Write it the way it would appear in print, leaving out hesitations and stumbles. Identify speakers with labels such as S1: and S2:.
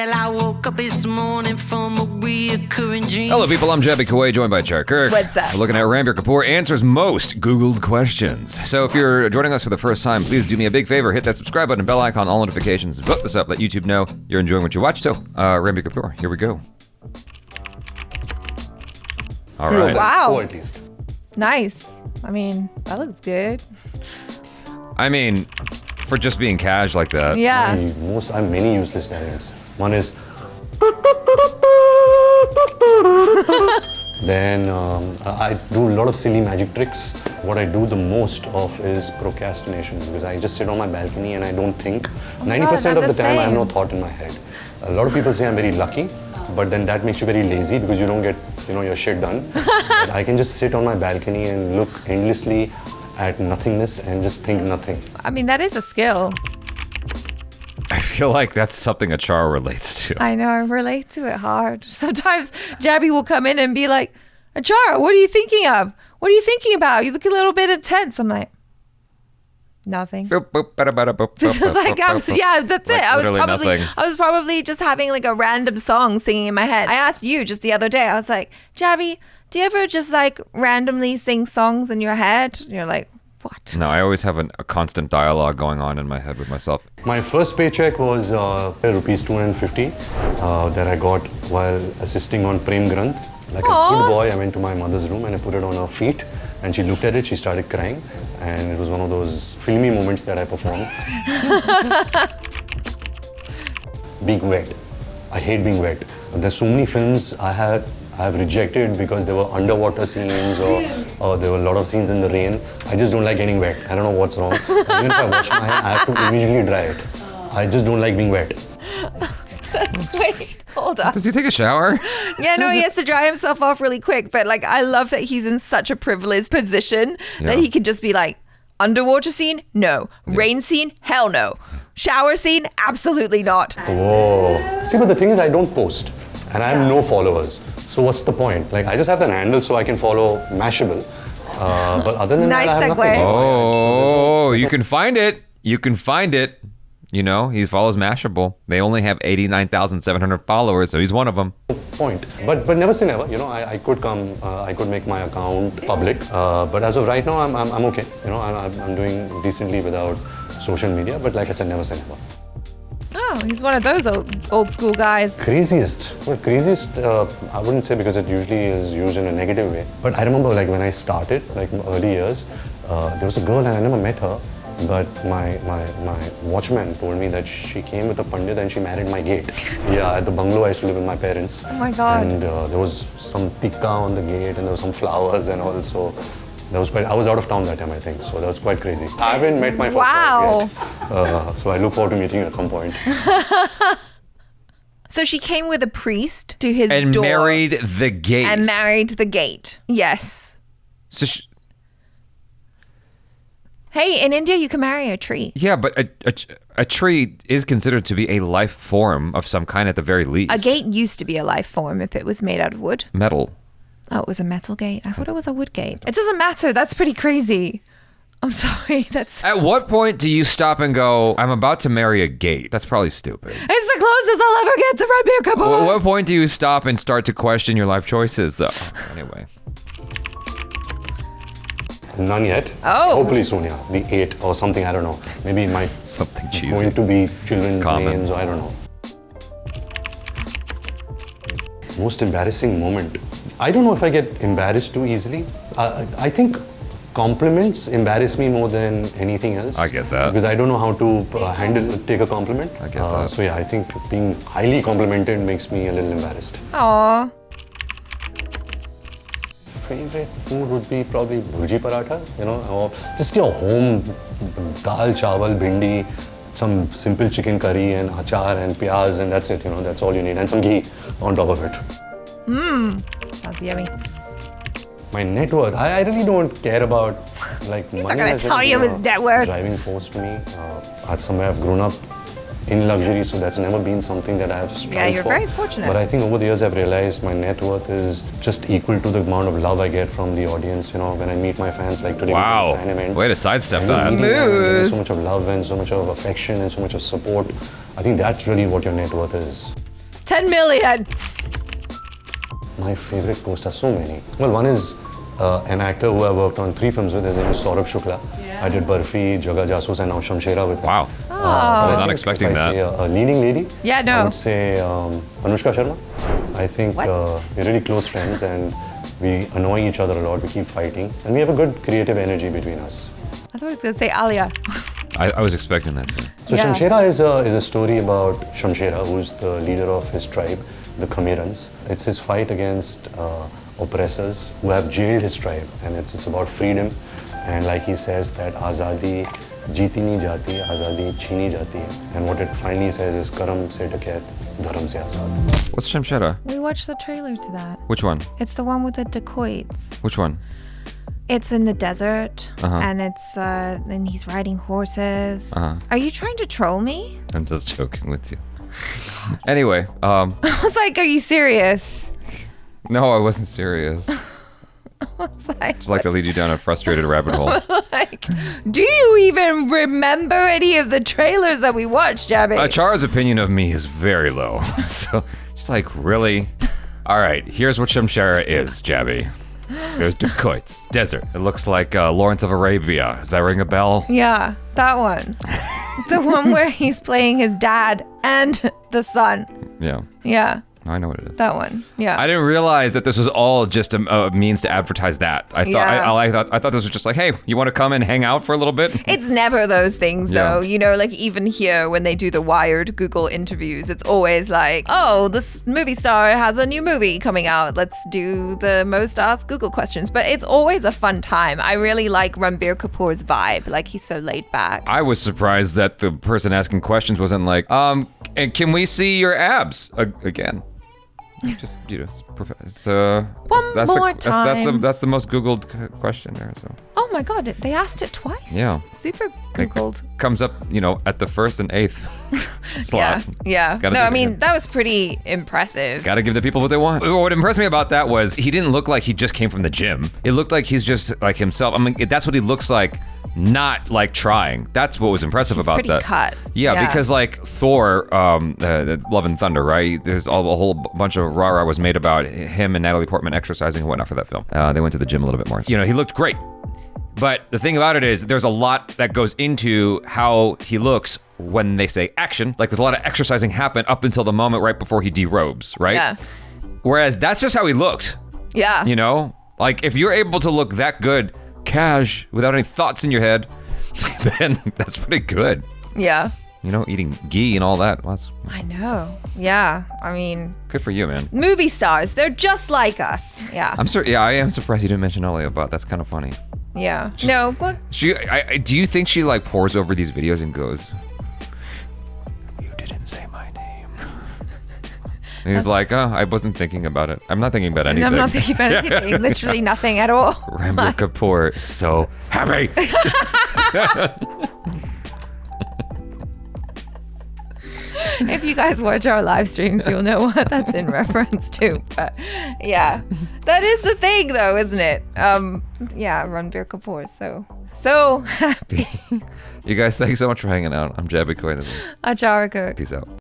S1: Well, I woke up this morning from a reoccurring dream.
S2: Hello, people. I'm Jaby KOAY, joined by KIRK.
S3: What's up?
S2: We're looking at RANBIR KAPOOR answers most Googled questions. So if you're joining us for the first time, please do me a big favor. Hit that subscribe button, bell icon, all notifications. Vote this up. Let YouTube know you're enjoying what you watch. So, RANBIR KAPOOR, here we go. All right.
S3: Wow.
S4: Four at least.
S3: Nice. I mean, that looks good.
S2: I mean, for just being cash like that.
S3: Yeah.
S4: I have many useless talents. One is. Then I do a lot of silly magic tricks. What I do the most of is procrastination, because I just sit on my balcony and I don't think. 90% of the time I have no thought in my head. A lot of people say I'm very lucky, but then that makes you very lazy because you don't get your shit done. But I can just sit on my balcony and look endlessly at nothingness and just think nothing.
S3: I mean, that is a skill.
S2: I feel like that's something ACHARA relates to.
S3: I know, I relate to it hard. Sometimes Jaby will come in and be like, ACHARA, what are you thinking of? What are you thinking about? You look a little bit intense. I'm like, nothing.
S2: Boop, boop, bada, bada, boop,
S3: It's
S2: boop,
S3: like,
S2: boop, boop,
S3: yeah, that's
S2: like
S3: it. I
S2: nothing.
S3: was probably just having like a random song singing in my head. I asked you just the other day, I was like, Jaby, do you ever just like randomly sing songs in your head? And you're like, what?
S2: No, I always have a constant dialogue going on in my head with myself.
S4: My first paycheck was rupees 250 that I got while assisting on Prem Granth. Like a good boy, I went to my mother's room and I put it on her feet, and she looked at it, she started crying, and it was one of those filmy moments that I performed. Being wet. I hate being wet. There's so many films I have rejected because there were underwater scenes or there were a lot of scenes in the rain. I just don't like getting wet. I don't know what's wrong. Even if I wash my hair, I have to immediately dry it. I just don't like being wet.
S3: Wait, hold on.
S2: Does he take a shower?
S3: Yeah, no, he has to dry himself off really quick. But like, I love that he's in such a privileged position that he can just be like, underwater scene? No. Rain scene? Hell no. Shower scene? Absolutely not.
S4: Whoa. See, but the thing is, I don't post. And I have no followers. So what's the point? Like, I just have an handle so I can follow Mashable. But other than that, I have nothing.
S2: Oh, you can find it. You can find it. You know, he follows Mashable. They only have 89,700 followers, so he's one of them.
S4: Point. But never say never. You know, I could come, I could make my account public. But as of right now, I'm okay. You know, I'm doing decently without social media. But like I said, never say never.
S3: Oh, he's one of those old school guys.
S4: Craziest. Well, craziest, I wouldn't say, because it usually is used in a negative way. But I remember, like, when I started, like early years, there was a girl and I never met her. But my watchman told me that she came with a pandit and she married my gate. Yeah, at the bungalow I used to live with my parents.
S3: Oh my God.
S4: And there was some tikka on the gate and there were some flowers and all. So that was quite, I was out of town that time, I think. So that was quite crazy. I haven't met my first wife yet. So I look forward to meeting you at some point.
S3: So she came with a priest to his
S2: and
S3: door.
S2: And married the gate.
S3: And married the gate. Yes.
S2: So
S3: hey, in India, you can marry a tree.
S2: yeah, but a tree is considered to be a life form of some kind at the very least.
S3: A gate used to be a life form if it was made out of wood.
S2: Metal.
S3: Oh, it was a metal gate? I thought it was a wood gate. It doesn't matter. That's pretty crazy. I'm sorry.
S2: At what point do you stop and go, I'm about to marry a gate? That's probably stupid.
S3: It's the closest I'll ever get to RANBIR KAPOOR.
S2: At what point do you stop and start to question your life choices, though? Anyway.
S4: None yet.
S3: Oh.
S4: Hopefully soon, yeah. The 8 or something, I don't know. Maybe it might
S2: something cheesy.
S4: Going to be children's
S2: Common.
S4: names, or I don't know. Most embarrassing moment. I don't know if I get embarrassed too easily. I think compliments embarrass me more than anything else.
S2: I get that.
S4: Because I don't know how to take a compliment.
S2: I get that.
S4: So yeah, I think being highly complimented makes me a little embarrassed.
S3: Aww.
S4: Favorite food would be probably bhurji paratha, you know, or just your home dal, chawal, bhindi, some simple chicken curry and achar and pyaz, and that's it, you know, that's all you need, and some ghee on top of it.
S3: Sounds yummy.
S4: My net worth, I really don't care about like
S3: He's
S4: money.
S3: not going to tell you his net worth.
S4: Driving force to me. I've grown up in luxury, so that's never been something that I have strived for.
S3: Yeah, you're very fortunate.
S4: But I think over the years I've realized my net worth is just equal to the amount of love I get from the audience. You know, when I meet my fans, like today,
S2: wow,
S4: fan event,
S2: way to sidestep that.
S4: So much of love and so much of affection and so much of support. I think that's really what your net worth is.
S3: 10 million.
S4: My favorite co-star, so many. Well, one is an actor who I worked on 3 films with. His name is Saurabh Shukla. I did Barfi, Jaga Jasoos, and now Shamshera with him.
S2: Wow. I was not expecting
S4: if I
S2: that.
S4: say a leading lady,
S3: Yeah,
S4: I
S3: no.
S4: would say Anushka Sharma. I think we're really close friends and we annoy each other a lot. We keep fighting and we have a good creative energy between us.
S3: I thought it was going to say Alia.
S2: I was expecting that too.
S4: So
S3: Yeah.
S4: Shamshera is a story about Shamshera, who's the leader of his tribe, the Khamirans. It's his fight against oppressors who have jailed his tribe, and it's about freedom. And like he says that Azadi jeeti nahi jati, Azadi chini jati hai. And what it finally says is Karam se dakat, dharam se azad.
S2: What's Shamshera?
S3: We watched the trailer to that.
S2: Which one?
S3: It's the one with the dacoits.
S2: Which one?
S3: It's in the desert,
S2: Uh-huh.
S3: and and he's riding horses. Are you trying to troll me?
S2: I'm just joking with you. Anyway,
S3: I was like, are you serious?
S2: no, I wasn't serious.
S3: I was like,
S2: Just like to lead you down a frustrated rabbit hole.
S3: like, do you even remember any of the trailers that we watched, Jaby?
S2: Achara's opinion of me is very low. So she's like, really? All right, here's what Shamshera is, Jaby. There's dacoits, desert. It looks like Lawrence of Arabia. Does that ring a bell?
S3: Yeah, that one. The one where he's playing his dad and the son.
S2: Yeah,
S3: Yeah,
S2: I know what it is.
S3: that one. Yeah.
S2: I didn't realize that this was all just a means to advertise that. I thought
S3: Yeah.
S2: I thought this was just like, hey, you want to come and hang out for a little bit?
S3: It's never those things,
S2: Yeah.
S3: though. You know, like even here when they do the Wired Google interviews, it's always like, oh, this movie star has a new movie coming out. Let's do the most asked Google questions. But it's always a fun time. I really like Ranbir Kapoor's vibe. Like he's so laid back.
S2: I was surprised that the person asking questions wasn't like, and can we see your abs again? Just it's that's
S3: more
S2: that's the most Googled question there. So
S3: Oh my God, they asked it twice.
S2: Yeah.
S3: Super
S2: it
S3: Googled.
S2: comes up, at the 1st and 8th slot.
S3: Yeah.
S2: Gotta
S3: No,
S2: do
S3: I
S2: it,
S3: mean,
S2: yeah.
S3: that was pretty impressive.
S2: Gotta give the people what they want. What impressed me about that was he didn't look like he just came from the gym. It looked like he's just like himself. I mean, that's what he looks like, not like trying. That's what was impressive about
S3: pretty
S2: that.
S3: cut.
S2: Yeah,
S3: Yeah.
S2: because like Thor, Love and Thunder, right? There's a whole bunch of rah-rah was made about him and Natalie Portman exercising and whatnot for that film. They went to the gym a little bit more. He looked great. But the thing about it is there's a lot that goes into how he looks when they say action. Like there's a lot of exercising happen up until the moment right before he derobes, right?
S3: Yeah.
S2: Whereas that's just how he looked,
S3: Yeah.
S2: Like if you're able to look that good, cash, without any thoughts in your head, then that's pretty good.
S3: Yeah.
S2: Eating ghee and all that. Well, that's
S3: I know. Yeah. I mean,
S2: good for you, man.
S3: movie stars, they're just like us. Yeah.
S2: I am surprised you didn't mention Alia, but that's kind of funny.
S3: Yeah. No, but
S2: Do you think she like pores over these videos and goes, "You didn't say my name." And he's like, "Oh, I wasn't thinking about it. I'm not thinking about anything."
S3: I'm not thinking about anything. Literally nothing at all.
S2: Ranbir Kapoor, so happy.
S3: If you guys watch our live streams, you'll know what that's in reference to. But yeah, that is the thing, though, isn't it? Yeah, Ranbir Kapoor, so happy.
S2: You guys, thanks so much for hanging out. I'm Jaby WEST.
S3: ACHARA KIRK.
S2: Peace out.